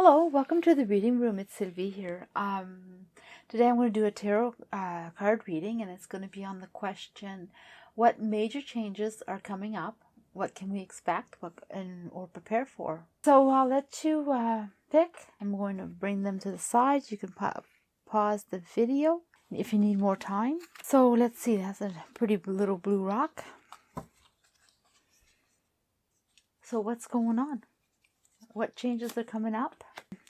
Hello, welcome to the reading room. It's Sylvie here. Today I'm going to do a tarot card reading, and it's going to be on the question: what major changes are coming up? What can we expect? Or prepare for? So I'll let you pick. I'm going to bring them to the side. You can pause the video if you need more time. So let's see. That's a pretty little blue rock. So what's going on? What changes are coming up?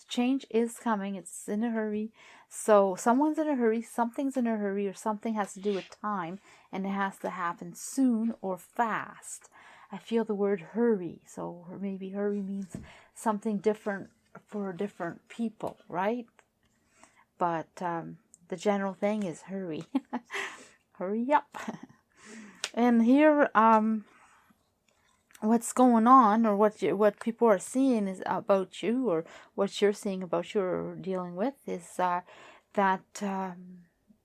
Change is coming. It's in a hurry. So someone's in a hurry, something's in a hurry, or something has to do with time, and it has to happen soon or fast. I feel the word hurry. So maybe hurry means something different for different people, right? But the general thing is hurry. Hurry up. And here, what's going on, or what people are seeing is about you, or what you're seeing about you or dealing with, is that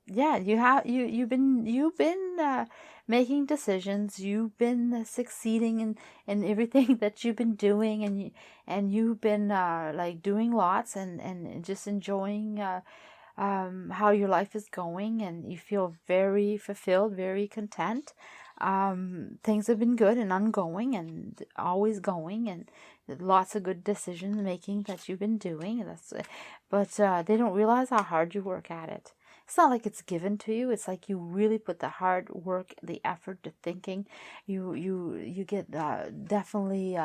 yeah, you've been making decisions. You've been succeeding in everything that you've been doing, and you've been like doing lots and just enjoying how your life is going, and you feel very fulfilled, very content. Things have been good and ongoing and always going, and lots of good decision making that you've been doing. But they don't realize how hard you work at it. It's not like it's given to you. It's like you really put the hard work, the effort, the thinking. You get definitely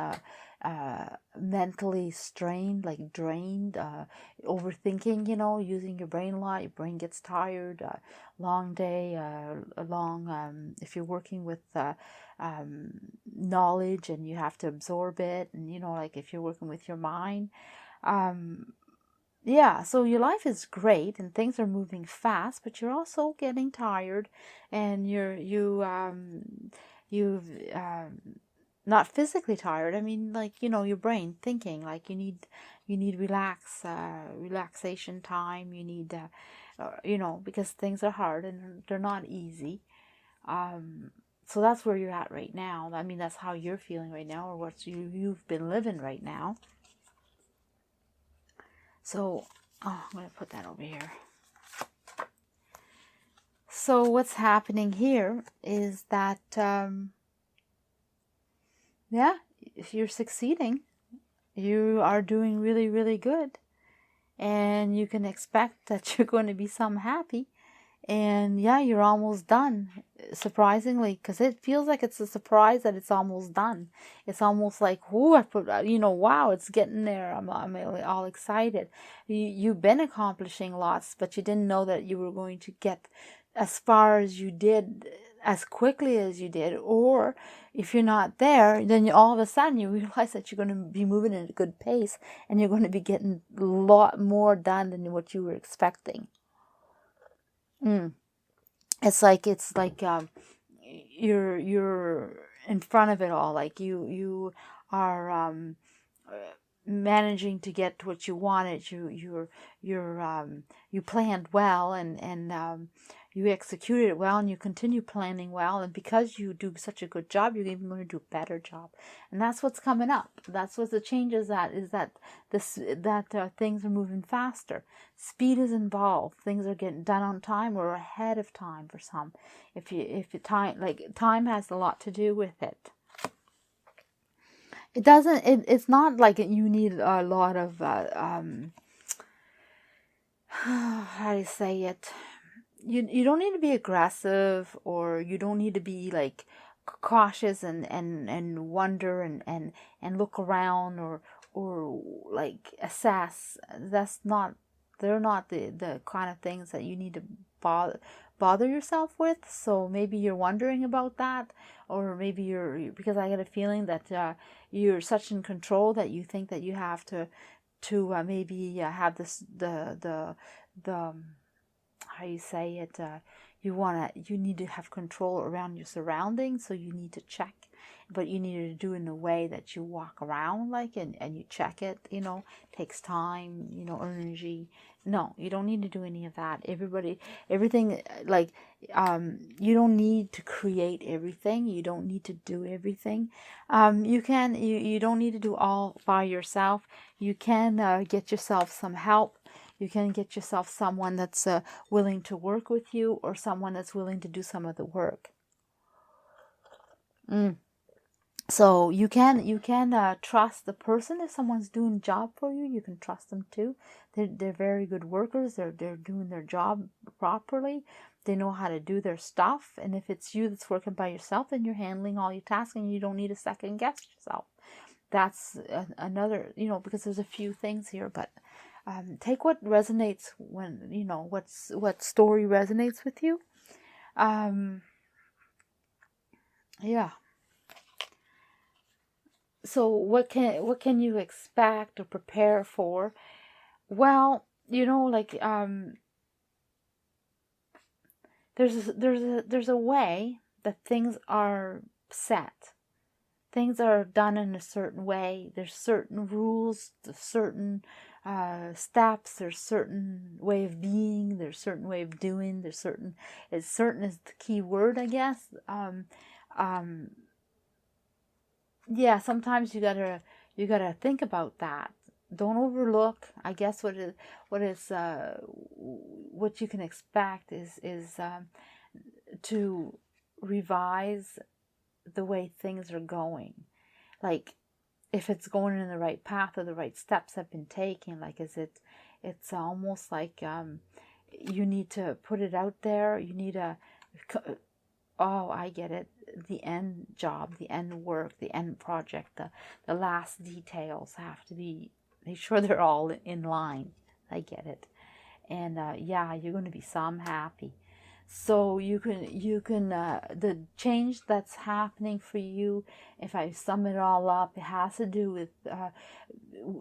mentally strained, like drained, overthinking, using your brain a lot. Your brain gets tired. Long day, if you're working with knowledge and you have to absorb it, and like if you're working with your mind, yeah, so your life is great and things are moving fast, but you're also getting tired, and you've not physically tired. I mean, like, your brain thinking, like you need relaxation time. You need because things are hard and they're not easy. So that's where you're at right now. I mean, that's how you're feeling right now, or what you've been living right now. So, I'm going to put that over here. So what's happening here is that, yeah, if you're succeeding, you are doing really, really good. And you can expect that you're going to be some happy. And yeah, you're almost done, surprisingly, because it feels like it's a surprise that it's almost done. It's almost like, ooh, wow, it's getting there. I'm all excited. You've been accomplishing lots, but you didn't know that you were going to get as far as you did, as quickly as you did. Or if you're not there, then all of a sudden you realize that you're going to be moving at a good pace, and you're going to be getting a lot more done than what you were expecting. It's like you're in front of it all. Like you are managing to get what you wanted. You planned well, and you executed it well, and you continue planning well. And because you do such a good job, you're even going to do a better job. And that's what's coming up. That's what the change is. That things are moving faster. Speed is involved. Things are getting done on time or ahead of time for some. Time has a lot to do with it. It doesn't. It's not like you need a lot of how do you say it? You don't need to be aggressive, or you don't need to be like cautious and wonder and look around, or like assess. They're not the kind of things that you need to bother yourself with. So maybe you're wondering about that, or maybe because I get a feeling that you're such in control that you think that you have to maybe have this the how you say it, you need to have control around your surroundings, so you need to check, but you need to do it in a way that you walk around like, and you check it, takes time, energy. No, you don't need to do any of that. Everything, like, you don't need to create everything. You don't need to do everything. You don't need to do all by yourself. You can get yourself some help. You can get yourself someone that's willing to work with you, or someone that's willing to do some of the work. So you can trust the person. If someone's doing a job for you, you can trust them too. They're very good workers. They're doing their job properly. They know how to do their stuff. And if it's you that's working by yourself, then you're handling all your tasks, and you don't need to second guess yourself. That's another, because there's a few things here, but take what resonates when, what story resonates with you. Yeah. So what can you expect or prepare for? Well, like, there's a way that things are set. Things are done in a certain way. There's certain rules, there's certain steps, there's certain way of being, there's certain way of doing, certain is the key word, I guess. Yeah, sometimes you gotta think about that. Don't overlook. I guess what you can expect is to revise the way things are going. Like, if it's going in the right path, or the right steps have been taken. Like, it's almost like you need to put it out there. You need to, oh, I get it. The end job, the end work, the end project, the last details have to be, make sure they're all in line. I get it. And yeah, you're going to be some happy. So you can the change that's happening for you, if I sum it all up, it has to do with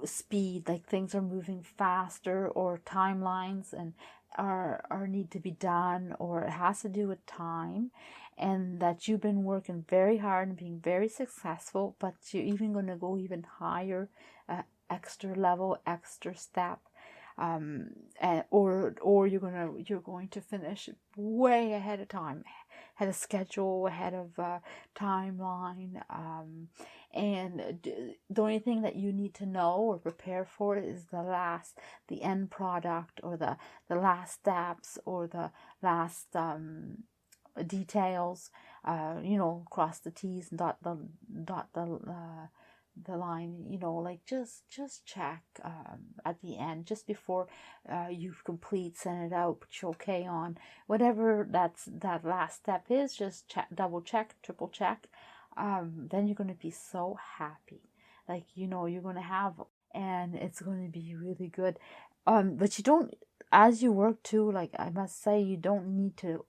speed. Like, things are moving faster, or timelines and are need to be done, or it has to do with time, and that you've been working very hard and being very successful, but you're even going to go even higher, extra level, extra step. Or you're going to finish way ahead of time, ahead of schedule, ahead of timeline. And the only thing that you need to know or prepare for is the end product, or the last steps, or the last details. Cross the T's and dot the line, like, just check at the end, just before you complete, send it out, put your okay on, whatever that last step is. Just double check, triple check. Then you're going to be so happy. Like, you're going to have, and it's going to be really good. But you don't, as you work too, like, I must say, you don't need to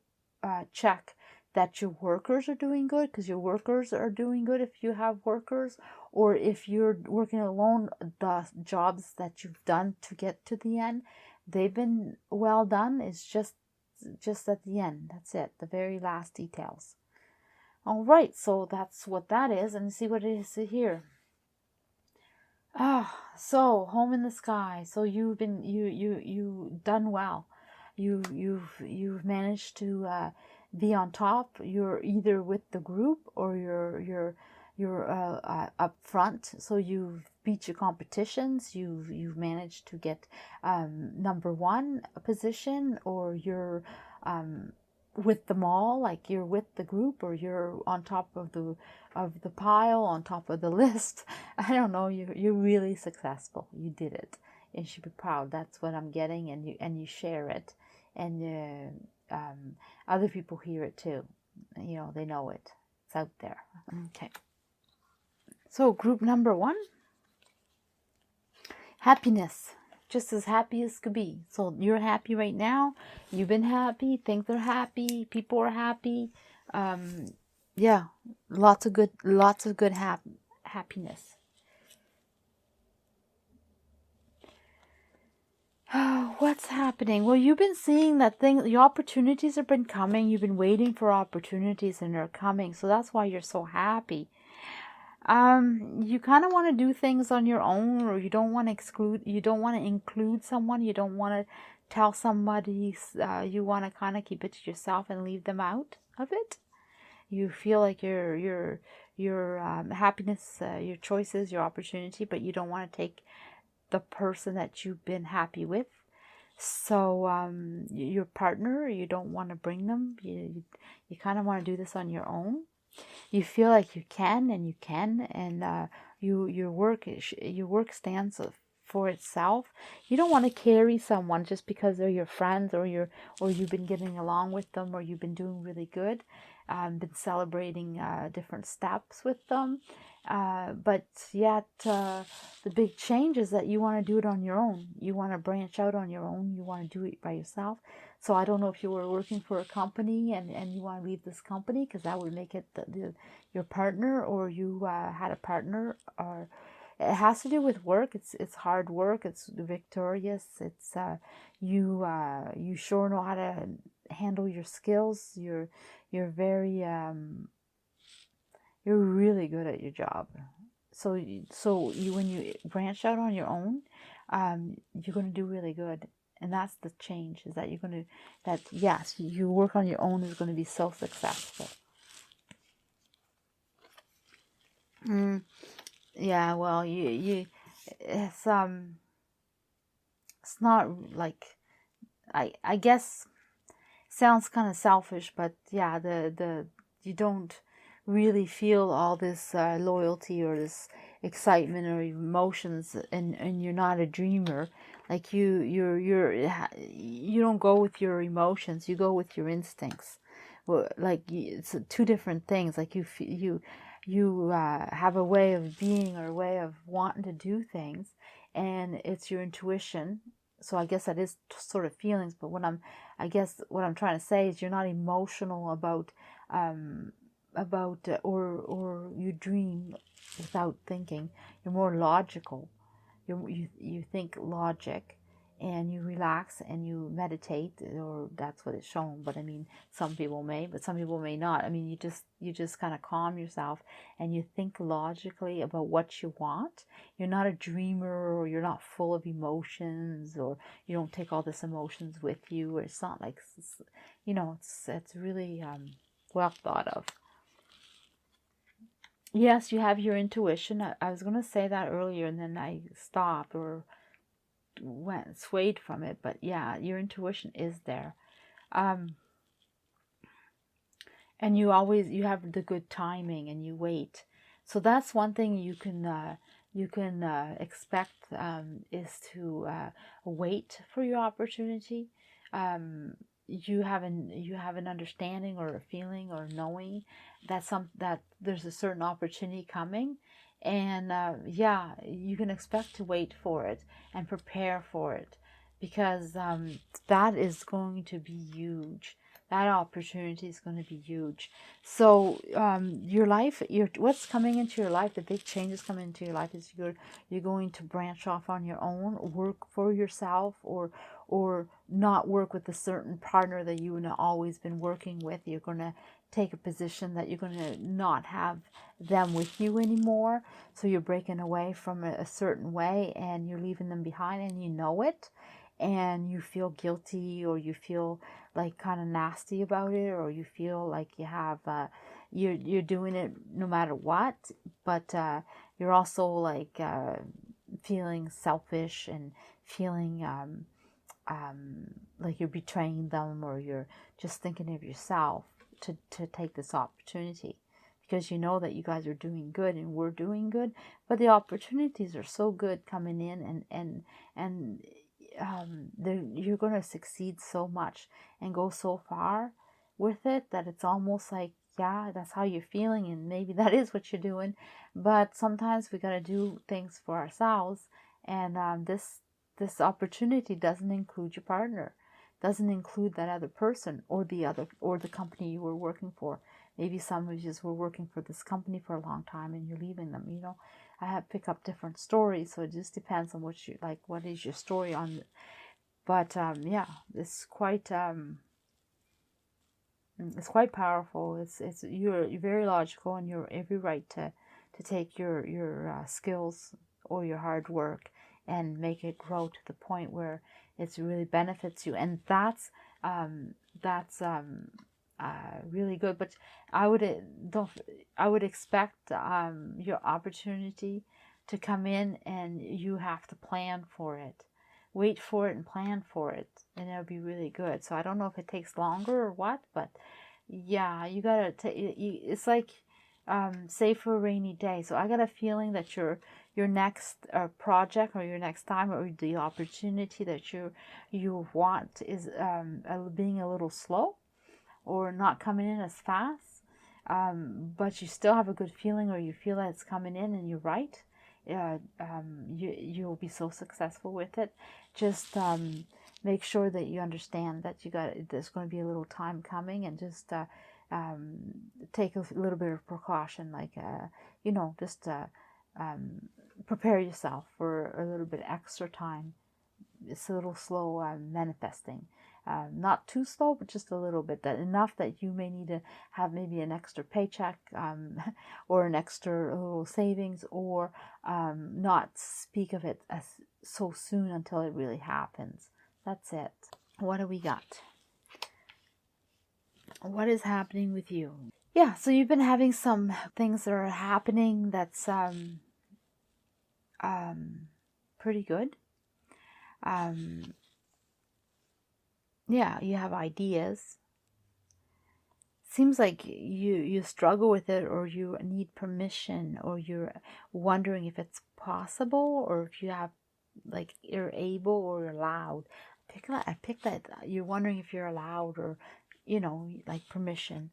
check that your workers are doing good, because your workers are doing good if you have workers, or if you're working alone, the jobs that you've done to get to the end, they've been well done. It's just at the end. That's it, the very last details. All right, so that's what that is, and see what it is here. So home in the sky. So you've been you done well. You've managed to be on top. You're either with the group, or you're up front. So you've beat your competitions. You've managed to get number one position, or you're with them all, like you're with the group, or you're on top of the pile, on top of the list. I don't know. You're really successful. You did it. You should be proud. That's what I'm getting, and you share it, and other people hear it too. They know it. It's out there. Okay. So group number one, happiness. Just as happy as could be. So you're happy right now. You've been happy. Things are happy. People are happy. Yeah, lots of good happiness. What that's happening. Well, you've been seeing that thing, the opportunities have been coming. You've been waiting for opportunities and they're coming. So that's why you're so happy. You kind of want to do things on your own, or you don't want to include someone. You don't want to tell somebody, you want to kind of keep it to yourself and leave them out of it. You feel like your happiness, your choices, your opportunity, but you don't want to take the person that you've been happy with. So your partner, you don't want to bring them. You kind of want to do this on your own. You feel like you can, and your work stands for itself. You don't want to carry someone just because they're your friends, or you've been getting along with them, or you've been doing really good, been celebrating different steps with them. But yet the big change is that you want to do it on your own. You want to branch out on your own. You want to do it by yourself. So I don't know if you were working for a company and you want to leave this company, because that would make it your partner, or you had a partner, or it has to do with work. It's hard work. It's victorious. It's you sure know how to handle your skills. You're very you're really good at your job. So you when you branch out on your own, you're going to do really good. And that's the change, is that yes, you work on your own is going to be so successful. Yeah, well, it's not like, I guess, sounds kind of selfish, but yeah, you don't really feel all this loyalty or this excitement or emotions, and you're not a dreamer. Like you don't go with your emotions, you go with your instincts. Well, like it's two different things. Like you have a way of being, or a way of wanting to do things, and it's your intuition. So I guess that is sort of feelings. But I guess what I'm trying to say is, you're not emotional about or you dream without thinking. You're more logical. You think logic, and you relax and you meditate, or that's what it's shown. But I mean, some people may, but some people may not. I mean, you just kind of calm yourself and you think logically about what you want. You're not a dreamer, or you're not full of emotions, or you don't take all this emotions with you. Or it's not like, it's really well thought of. Yes, you have your intuition. I was going to say that earlier, and then I stopped or swayed from it. But yeah, your intuition is there. And you have the good timing, and you wait. So that's one thing you can expect, is to wait for your opportunity. You have an understanding, or a feeling, or knowing that there's a certain opportunity coming, and yeah, you can expect to wait for it and prepare for it, because that is going to be huge. That opportunity is going to be huge. So your life, what's coming into your life, the big changes coming into your life, is you're going to branch off on your own, work for yourself, or not work with a certain partner that you have always been working with. You're going to take a position that you're going to not have them with you anymore. So you're breaking away from a certain way, and you're leaving them behind, and you know it, and you feel guilty, or you feel like kind of nasty about it, or you feel like you have you're doing it no matter what, but you're also like feeling selfish, and feeling like you're betraying them, or you're just thinking of yourself to take this opportunity, because you know that you guys are doing good and we're doing good, but the opportunities are so good coming in, and you're going to succeed so much and go so far with it, that it's almost like, yeah, that's how you're feeling, and maybe that is what you're doing. But sometimes we got to do things for ourselves, and this opportunity doesn't include your partner, doesn't include that other person, or the company you were working for. Maybe some of you were working for this company for a long time, and you're leaving them. I have pick up different stories, so it just depends on what is your story on But yeah, it's quite powerful. It's you're very logical, and you're every right to take your skills or your hard work and make it grow to the point where it really benefits you, and that's really good. But I would don't I would expect your opportunity to come in, and you have to plan for it. Wait for it and plan for it, and it'll be really good. So I don't know if it takes longer or what, but yeah, you gotta it's like save for a rainy day. So I got a feeling that your next project, or your next time, or the opportunity that you want is being a little slow, or not coming in as fast, but you still have a good feeling, or you feel that it's coming in and you're right. You'll be so successful with it. Just make sure that you understand that there's going to be a little time coming, and just take a little bit of precaution, like just prepare yourself for a little bit extra time. It's a little slow manifesting. Not too slow, but just a little bit, that enough that you may need to have maybe an extra paycheck, or an extra little savings, or not speak of it as so soon until it really happens. That's it. What do we got? What is happening with you? Yeah, so you've been having some things that are happening that's pretty good. Yeah, you have ideas. Seems like you struggle with it, or you need permission, or you're wondering if it's possible, or if you have, like, you're able or you're allowed. I pick that you're wondering if you're allowed, or like permission.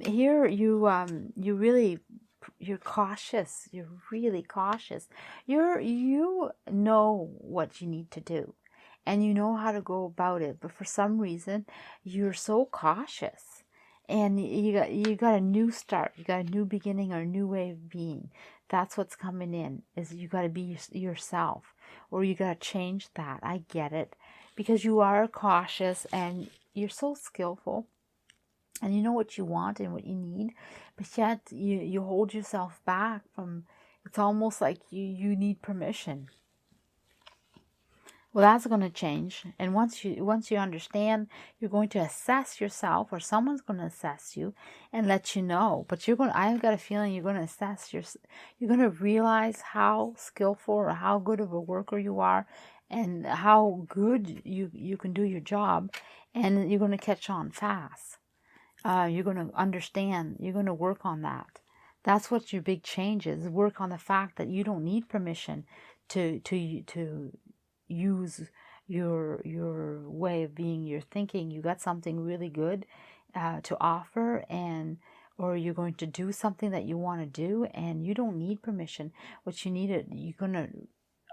Here you really, you're cautious. You're really cautious. You know what you need to do, and you know how to go about it, but for some reason you're so cautious, and you got a new start, you got a new beginning, or a new way of being. That's what's coming in, is you got to be yourself, or you got to change that. I get it, because you are cautious, and you're so skillful, and you know what you want and what you need, but yet you hold yourself back from. It's almost like you need permission. Well, that's going to change, and once you understand, you're going to assess yourself, or someone's going to assess you and let you know. But I've got a feeling you're going to you're going to realize how skillful or how good of a worker you are, and how good you can do your job, and you're going to catch on fast. You're going to understand. You're going to work on that. That's what your big change is. Work on the fact that you don't need permission to use your way of being, your thinking. You got something really good to offer, or you're going to do something that you want to do, and you don't need permission. What you need, you're going to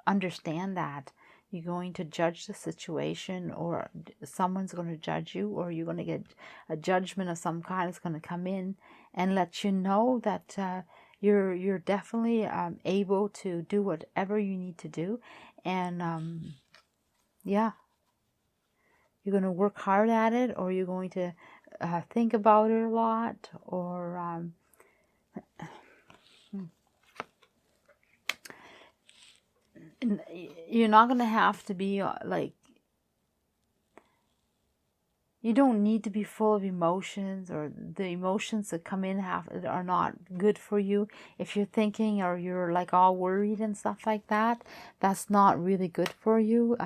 understand that. You're going to judge the situation, or someone's going to judge you, or you're going to get a judgment of some kind that's going to come in and let you know that you're definitely able to do whatever you need to do. And yeah, you're going to work hard at it, or you're going to think about it a lot, or you're not going to have to be like, you don't need to be full of emotions, or the emotions that come in are not good for you. If you're thinking, or you're like all worried and stuff like that, that's not really good for you.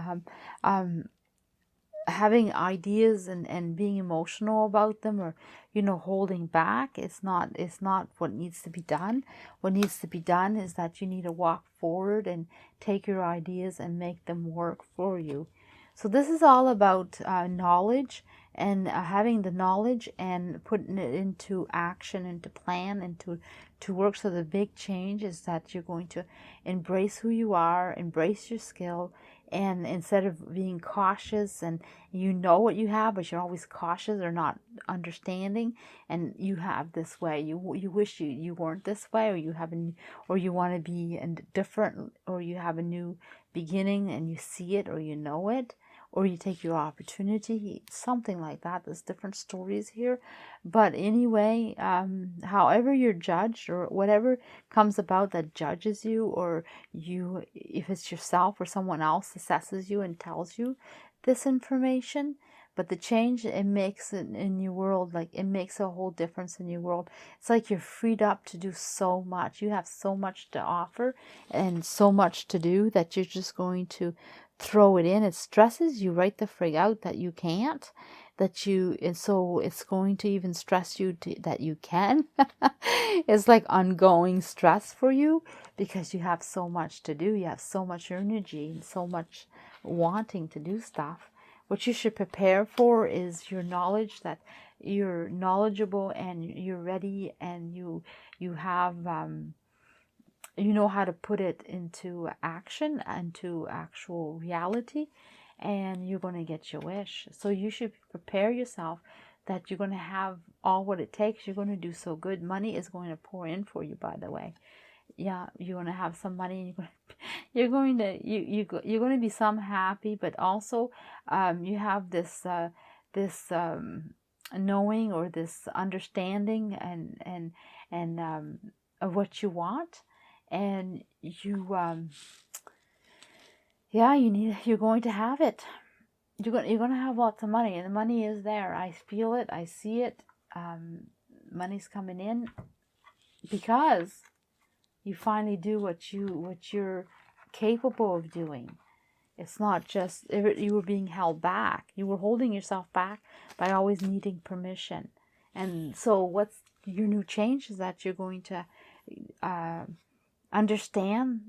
Having ideas and being emotional about them, or holding back, it's not what needs to be done. What needs to be done is that you need to walk forward and take your ideas and make them work for you. So this is all about knowledge, and having the knowledge and putting it into action, into plan, into work. So the big change is that you're going to embrace who you are, embrace your skill, and instead of being cautious, and you know what you have, but you're always cautious or not understanding, and you have this way. You wish you weren't this way, or you want to be different, or you have a new beginning and you see it, or you know it, or you take your opportunity, something like that. There's different stories here. But anyway, however you're judged, or whatever comes about that judges you, or you, if it's yourself or someone else assesses you and tells you this information, but the change it makes in your world, like it makes a whole difference in your world. It's like you're freed up to do so much. You have so much to offer and so much to do that you're just going to throw it in. It stresses you right the frig out that you can't, and so it's going to even stress you that you can. It's like ongoing stress for you because you have so much to do. You have so much energy and so much wanting to do stuff. What you should prepare for is your knowledge, that you're knowledgeable and you're ready, and you have you know how to put it into action, into actual reality, and you're going to get your wish. So you should prepare yourself that you're going to have all what it takes. You're going to do so good. Money is going to pour in for you, by the way. Yeah, you're going to have some money, and you're going to be some happy, but also you have this knowing, or this understanding, and of what you want, and you're going to have it. You're going to have lots of money, and the money is there. I feel it. I see it. Money's coming in because you finally do what you're capable of doing. It's not just you were being held back. You were holding yourself back by always needing permission. And so what's your new change is that you're going to understand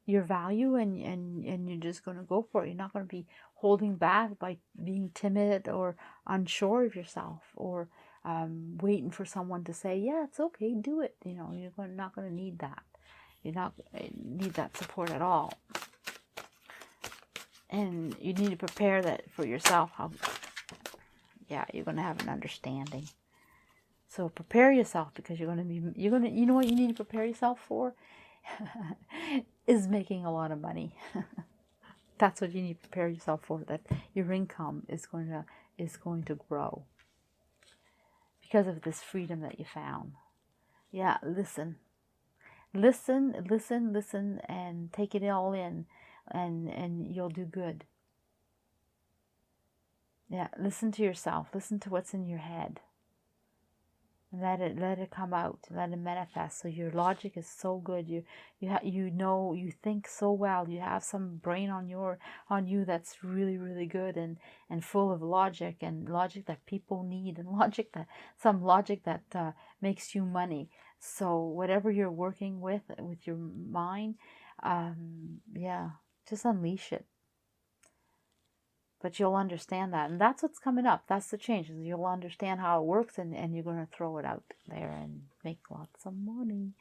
your value, and you're just going to go for it. You're not going to be holding back by being timid or unsure of yourself, or waiting for someone to say, yeah, it's okay, do it. You're not going to need that. You not need that support at all. And you need to prepare that for yourself. You're going to have an understanding. So prepare yourself, because you know what you need to prepare yourself for? Is making a lot of money. That's what you need to prepare yourself for, that your income is going to grow because of this freedom that you found. Yeah, listen, and take it all in, and you'll do good. Yeah, listen to yourself. Listen to what's in your head. Let it come out. Let it manifest. So your logic is so good. You think so well. You have some brain on you that's really, really good and full of logic, and logic that people need, and some logic that makes you money. So whatever you're working with your mind, just unleash it. But you'll understand that. And that's what's coming up. That's the change. You'll understand how it works, and you're going to throw it out there and make lots of money.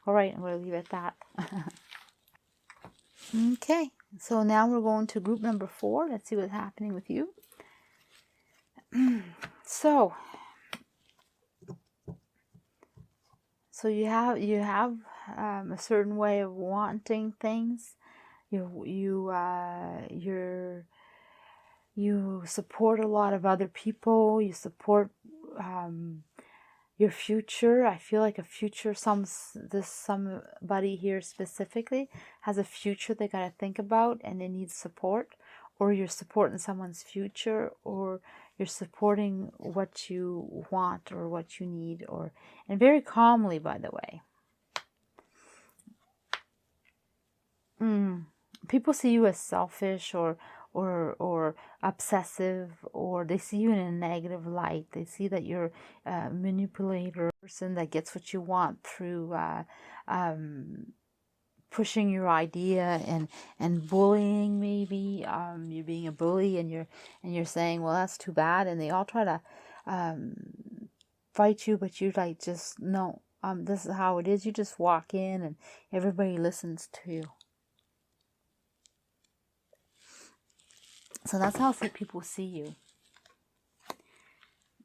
All right, I'm going to leave it at that. Okay, so now we're going to group number 4. Let's see what's happening with you. So you have a certain way of wanting things. You support a lot of other people. You support your future. I feel like a future. Somebody here specifically has a future they got to think about, and they need support. Or you're supporting someone's future, or you're supporting what you want or what you need, and very calmly, by the way. People see you as selfish or obsessive, or they see you in a negative light. They see that you're a manipulator, person that gets what you want through pushing your idea and bullying. Maybe you're being a bully, and you're saying, well, that's too bad, and they all try to fight you, but you're like, just no, this is how it is. You just walk in, and everybody listens to you. So that's how people see you.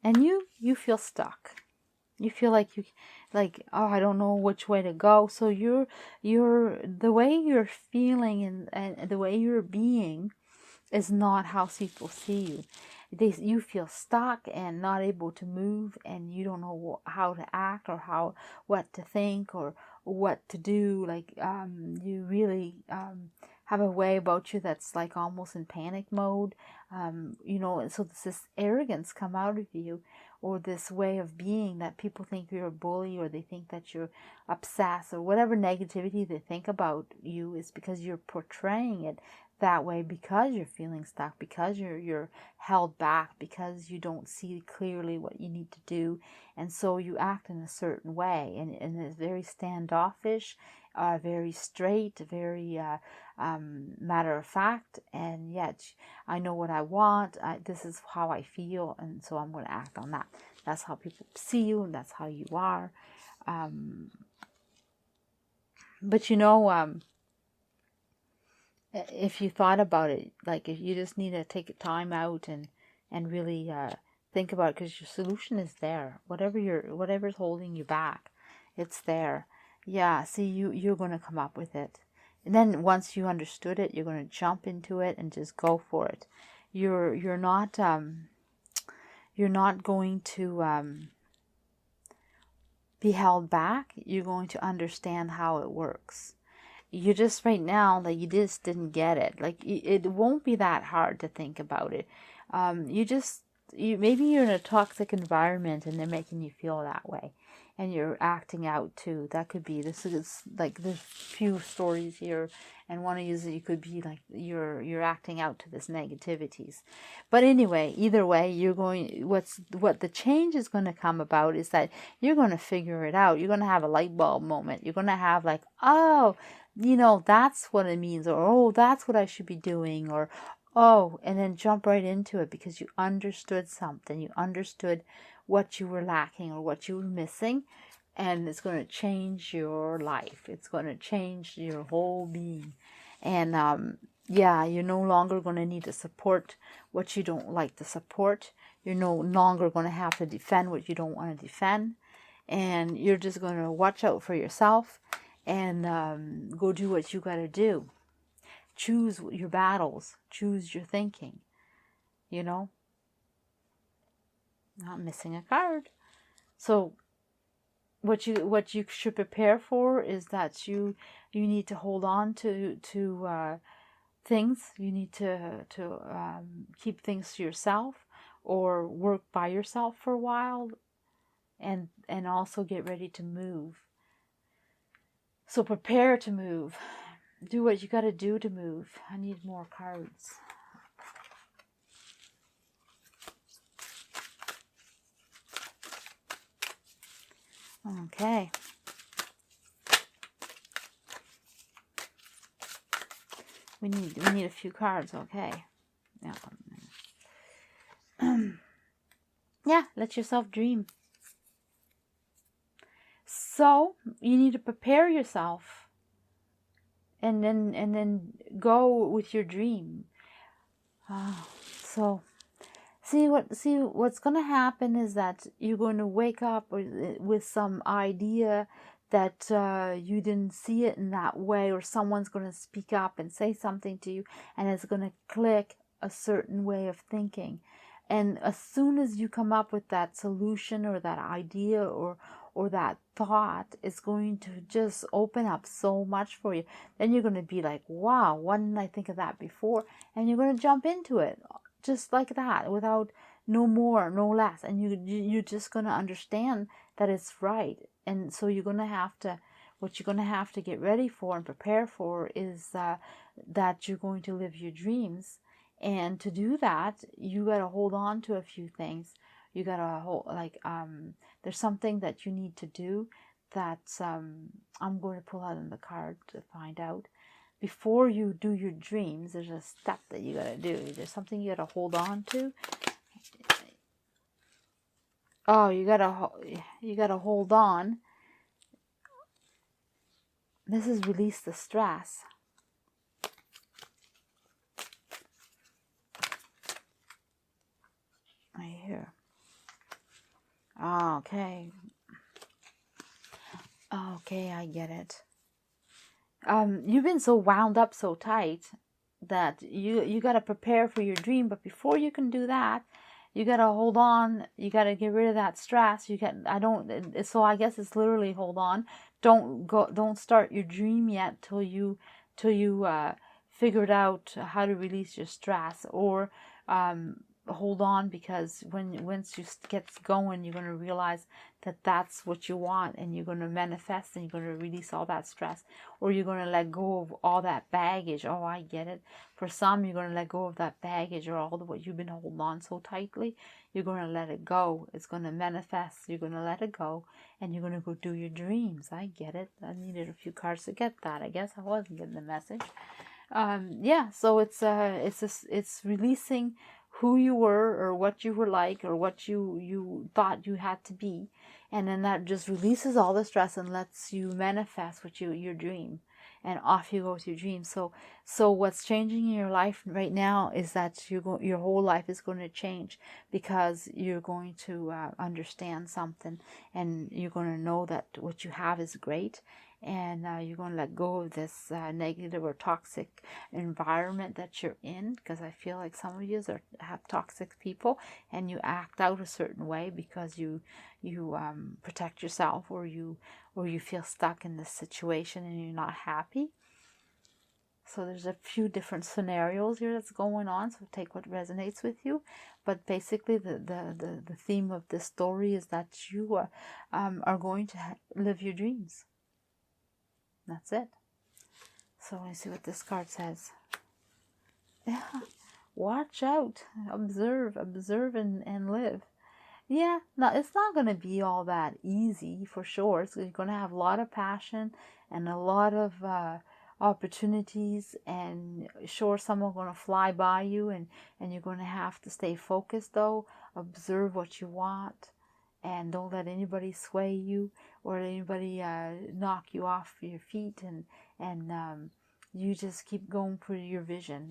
And you feel stuck. You feel like I don't know which way to go. So you're the way you're feeling and the way you're being is not how people see you. You feel stuck and not able to move, and you don't know how to act or what to think or what to do. Like you really have a way about you that's like almost in panic mode. You know, and so this arrogance come out of you, or this way of being that people think you're a bully, or they think that you're obsessed, or whatever negativity they think about you is because you're portraying it that way, because you're feeling stuck, because you're held back, because you don't see clearly what you need to do, and so you act in a certain way, and it's very standoffish, very straight, very matter of fact, and yet I know what I want. This is how I feel, and so I'm going to act on that. That's how people see you, and that's how you are. But you know, if you thought about it, like if you just need to take a time out and really think about it, because your solution is there. Whatever's holding you back, it's there. Yeah, see, you're going to come up with it. And then once you understood it, you're going to jump into it and just go for it. You're not going to be held back. You're going to understand how it works. You just right now, like, you just didn't get it. Like, it won't be that hard to think about it. Maybe you're in a toxic environment and they're making you feel that way, and you're acting out too. That could be, this is like, there's few stories here, and one of you could be like you're acting out to this negativities. But anyway, either way, what the change is going to come about is that you're going to figure it out. You're going to have a light bulb moment. You're going to have like, oh, you know, that's what it means, or oh, that's what I should be doing, or oh, and then jump right into it because you understood something. You understood what you were lacking or what you were missing, and it's going to change your life. It's going to change your whole being. And yeah, you're no longer going to need to support what you don't like to support. You're no longer going to have to defend what you don't want to defend. And you're just going to watch out for yourself and go do what you got to do. Choose your battles. Choose your thinking. You know? Not missing a card. So what you should prepare for is that you need to hold on to things. You need to keep things to yourself, or work by yourself for a while, and also get ready to move. So prepare to move. Do what you got to do to move. I need more cards. Okay. We need a few cards, okay. Yeah. Yeah, let yourself dream. So you need to prepare yourself, and then go with your dream. So see what's going to happen is that you're going to wake up with some idea that you didn't see it in that way, or someone's going to speak up and say something to you, and it's going to click a certain way of thinking. And as soon as you come up with that solution or that idea or that thought, it's going to just open up so much for you. Then you're going to be like, wow, why didn't I think of that before? And you're going to jump into it just like that, without no more, no less. And you're just going to understand that it's right. And so what you're going to have to get ready for and prepare for is that you're going to live your dreams. And to do that, you got to hold on to a few things. You got to hold, like, there's something that you need to do that I'm going to pull out in the card to find out. Before you do your dreams, there's a step that you got to do. There's something you got to hold on to. Oh, you got to hold on. This is release the stress. Right here. Oh, okay. Okay, I get it. You've been so wound up so tight that you got to prepare for your dream. But before you can do that, you got to hold on. You got to get rid of that stress. So I guess it's literally hold on. Don't start your dream yet till you figured out how to release your stress, or hold on, because once you gets going, you're going to realize that that's what you want, and you're going to manifest, and you're going to release all that stress, or you're going to let go of all that baggage. Oh, I get it. For some, you're going to let go of that baggage, or all the what you've been holding on so tightly. You're going to let it go. It's going to manifest. You're going to let it go, and you're going to go do your dreams. I get it. I needed a few cards to get that. I guess I wasn't getting the message. Yeah, so it's releasing who you were, or what you were like, or what you thought you had to be, and then that just releases all the stress and lets you manifest what your dream, and off you go with your dream. So what's changing in your life right now is that your whole life is going to change, because you're going to understand something, and you're going to know that what you have is great. And you're going to let go of this negative or toxic environment that you're in, because I feel like some of you have toxic people, and you act out a certain way because you protect yourself, or you feel stuck in this situation and you're not happy. So there's a few different scenarios here that's going on, so take what resonates with you. But basically the theme of this story is that you are going to live your dreams. That's it. So let me see what this card says. Yeah, watch out, observe and live. Yeah, no, it's not going to be all that easy, for sure. You're going to have a lot of passion and a lot of opportunities, and sure, some are going to fly by you, and you're going to have to stay focused, though. Observe what you want, and don't let anybody sway you, or anybody knock you off your feet, and you just keep going for your vision.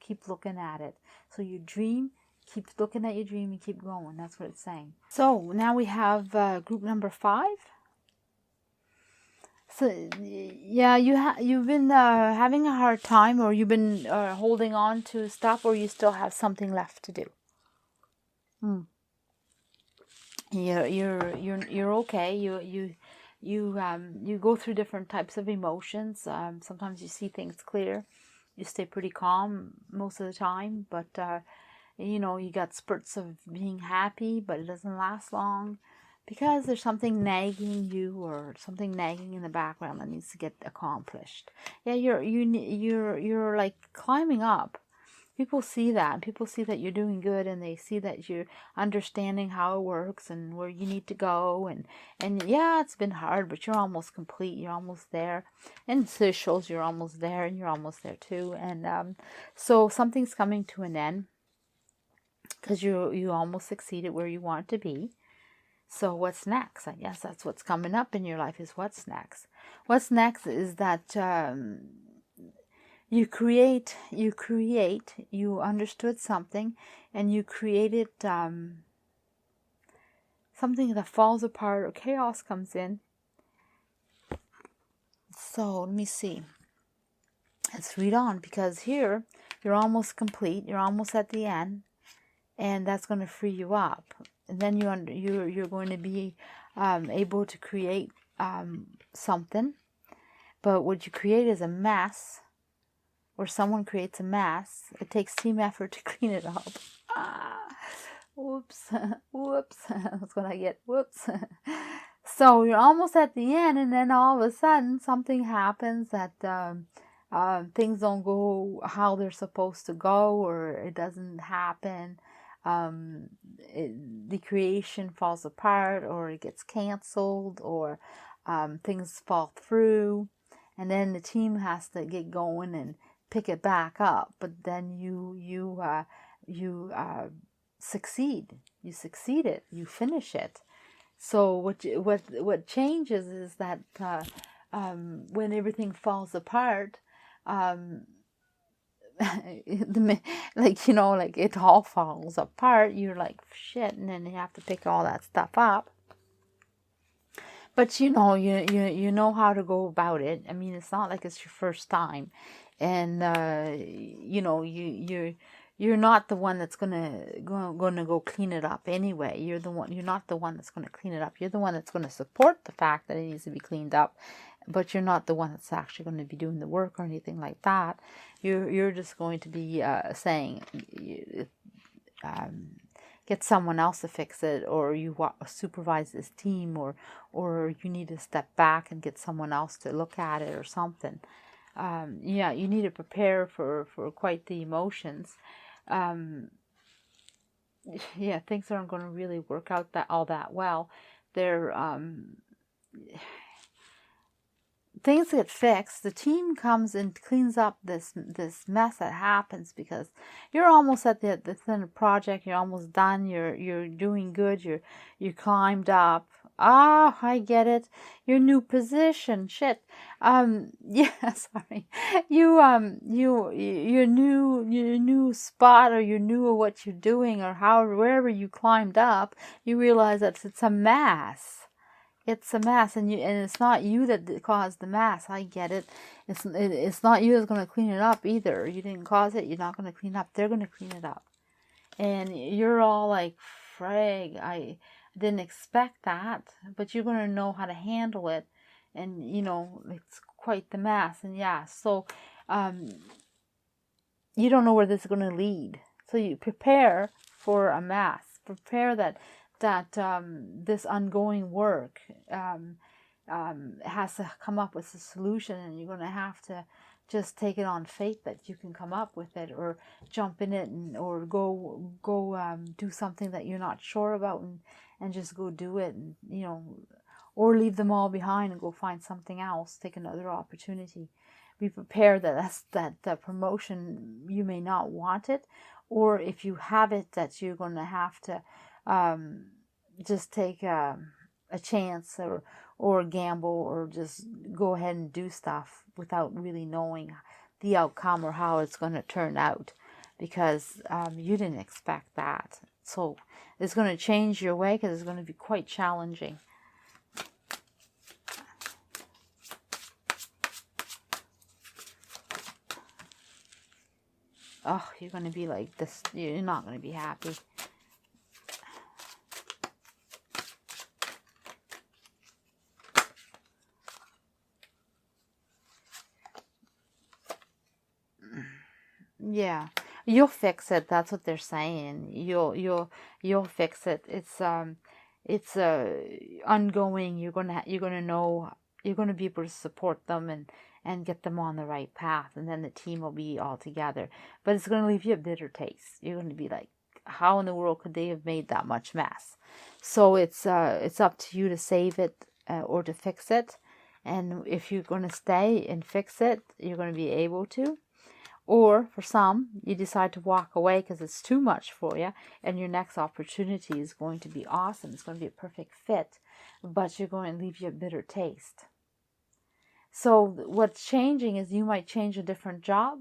Keep looking at it. So your dream, keep looking at your dream and keep going. That's what it's saying. So now we have group number 5. So yeah, you've been having a hard time, or you've been holding on to stuff, or you still have something left to do. You're okay. You go through different types of emotions. Sometimes you see things clear. You stay pretty calm most of the time, but you got spurts of being happy, but it doesn't last long, because there's something nagging you, or something nagging in the background that needs to get accomplished. Yeah, you're like climbing up. People see that. People see that you're doing good, and they see that you're understanding how it works and where you need to go. And yeah, it's been hard, but you're almost complete. You're almost there. And so it shows you're almost there, and you're almost there too. And so something's coming to an end, because you almost succeeded where you want to be. So what's next? I guess that's what's coming up in your life, is what's next. What's next is that you understood something, and you created something that falls apart, or chaos comes in. So let me see. Let's read on, because here you're almost complete. You're almost at the end, and that's going to free you up. And then you're going to be able to create something. But what you create is a mess, or someone creates a mess. It takes team effort to clean it up. Whoops. That's what I get. Whoops. So you're almost at the end, and then all of a sudden something happens that things don't go how they're supposed to go, or it doesn't happen. The creation falls apart, or it gets canceled, or things fall through, and then the team has to get going and pick it back up. But then you succeed. You succeeded. You finish it. So what changes is that when everything falls apart, like it all falls apart, you're like shit, and then you have to pick all that stuff up. But you know how to go about it. I mean, it's not like it's your first time. and you're not the one that's gonna go clean it up anyway. You're not the one that's gonna clean it up. You're the one that's gonna support the fact that it needs to be cleaned up, but you're not the one that's actually going to be doing the work or anything like that. You're just going to be saying, get someone else to fix it, or you supervise this team, or you need to step back and get someone else to look at it or something. You need to prepare for quite the emotions. Things aren't going to really work out all that well. Things get fixed. The team comes and cleans up this mess that happens because you're almost at the end of the project. You're almost done. You're doing good. You climbed up. I get it. Your new position. Shit. Sorry. Your new spot, or you knew what you're doing, or wherever you climbed up, you realize that it's a mess. It's a mess, and it's not you that caused the mess. I get it. It's not you that's going to clean it up either. You didn't cause it. You're not going to clean up. They're going to clean it up, and you're all like, "Frag, I didn't expect that," but you're going to know how to handle it, and it's quite the mess. And so you don't know where this is going to lead. So you prepare for a mess. Prepare that this ongoing work has to come up with a solution, and you're going to have to just take it on faith that you can come up with it, or jump in it, or go do something that you're not sure about, and just go do it, and or leave them all behind and go find something else, take another opportunity. Be prepared that promotion, you may not want it, or if you have it, that you're going to have to just take a chance, or gamble, or just go ahead and do stuff without really knowing the outcome or how it's going to turn out, because you didn't expect that. So it's going to change your way, because it's going to be quite challenging. Oh, you're going to be like this. You're not going to be happy. Yeah, you'll fix it. That's what they're saying. You'll fix it. It's ongoing. You're gonna know. You're gonna be able to support them and get them on the right path, and then the team will be all together. But it's gonna leave you a bitter taste. You're gonna be like, how in the world could they have made that much mess? So it's up to you to save it, or to fix it. And if you're gonna stay and fix it, you're gonna be able to. Or for some, you decide to walk away because it's too much for you, and your next opportunity is going to be awesome. It's going to be a perfect fit, but you're going to leave you a bitter taste. So what's changing is you might change a different job,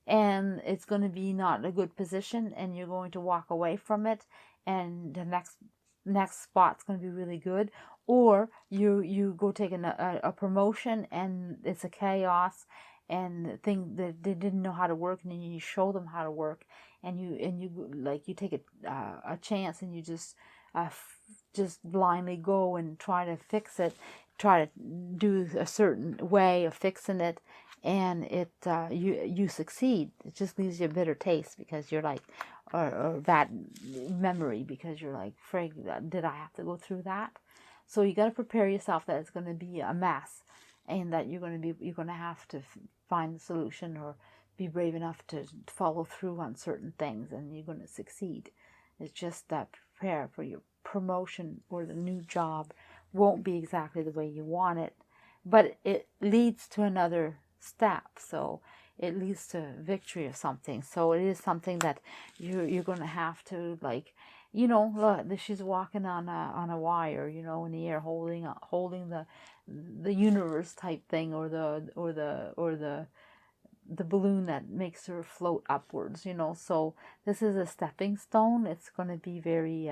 and it's going to be not a good position, and you're going to walk away from it, and the next spot's going to be really good. Or you go take a promotion, and it's a chaos, and thing that they didn't know how to work, and then you show them how to work, and you take a chance, and you just blindly go and try to fix it, try to do a certain way of fixing it, and you succeed. It just leaves you a bitter taste, because you're like, or that memory, because you're like, frig, did I have to go through that? So you got to prepare yourself that it's going to be a mess, and that you're going to have to find the solution, or be brave enough to follow through on certain things, and you're going to succeed. It's just that prepare for your promotion, or the new job won't be exactly the way you want it, but it leads to another step. So it leads to victory or something. So it is something that you're going to have to, like, look, she's walking on a wire, in the air, holding the universe type thing, or the balloon that makes her float upwards. So this is a stepping stone. It's going to be very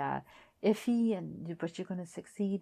iffy, but you're going to succeed.